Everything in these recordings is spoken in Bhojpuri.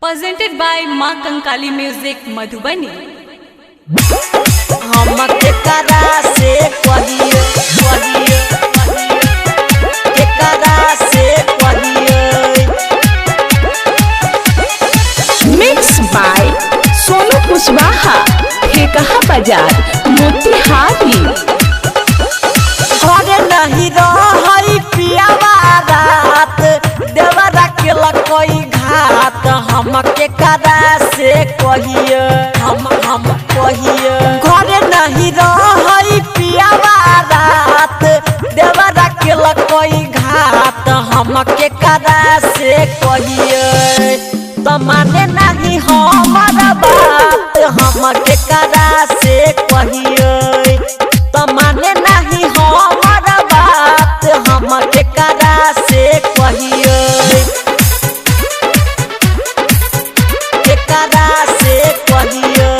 presented by माँ कंकाली म्यूजिक मधुबनी। हम केकरा से कहिए केकरा से कहिए। मिक्स बाय सोनू कुशवाहा, ठेकहा बाजार, मोतिहारी। घरे नहीं रही पियावा रात, देवरा के लकई घात। हम केकरा से कहिए हम कहिए। घरे नहीं रही पियावा रात, देवरा के लकई घात। हम केकरा से कहिए तो माने नहीं हमारा बात। हम केकरा से कहिए तो माने नहीं हमारा बात। हम केकरा से कहिए केकरा से कहिए।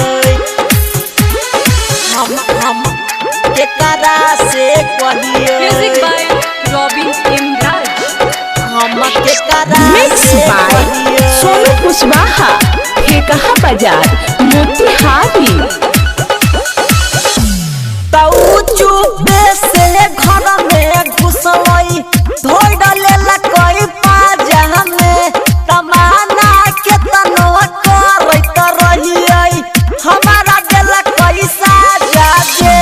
हम केकरा से कहिए। Music by Robin Imraj. हम केकरा मिक्स से बाय कहिए। सोनू कुशवाहा, ठेकहा बाजार, मोतिहारी। तऊ चुपे से घर में घुसलई, धोई डलेला कोई पाजा में। तमाना के तनो करत रहिए, हमारा देला कोई साजा दे।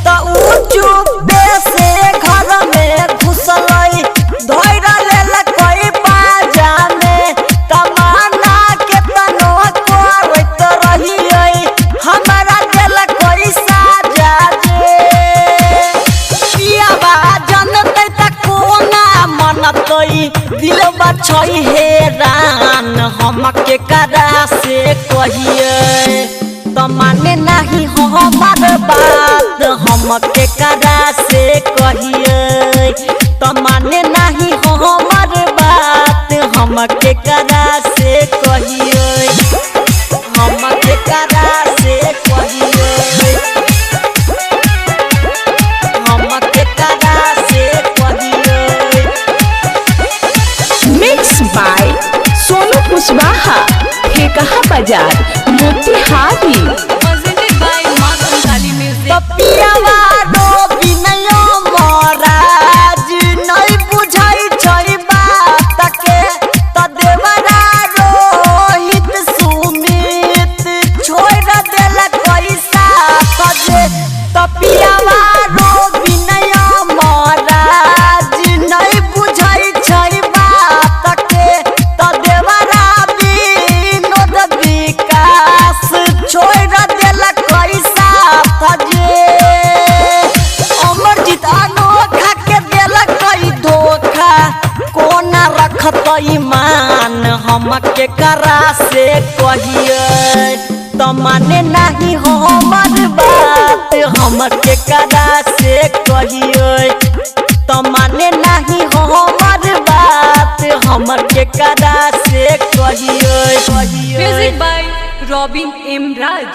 तऊ चुपे से घर में घुसलई, धोई डलेला कोई पाजा में। तमाना के तनो करत रहिए, हमारा देला कोई साजा दे। पियावा जनतै त कोना मनतै, दिलवा छै हैरान। हम केकरा से कहिए तो माने नहीं हमार बात। हम केकरा से कहिए तो माने नहीं हमार बात। हम केकरा से कहिए हम केकरा से कहिए। हम केकरा से कहिए। मिक्स बाय सोनू कुशवाहा, ठेकहा बाजार, मोतिहारी। presented by माँ कंकाली म्यूजिक। पियावा रो बिनयो महाराज, नहीं बुझाई छै बात के। त देवरा रोहित सुमित, छोड़ देला कोई साथ जे। त पियावा रो बिनयो महाराज, नहीं बुझाई छै बात के। त देवरा विनोद विकास, छोड़ देला कोई साथ जे। अमरजीत अनोखा के देला कोई धोखा, कोना रखत ईमान। हम केकरा से कहिए तो माने नहीं हमार बात। हम केकरा से कहिए तो माने नहीं हमार बात। हम केकरा से कहिए म्यूजिक बाय रॉबिन इमराज।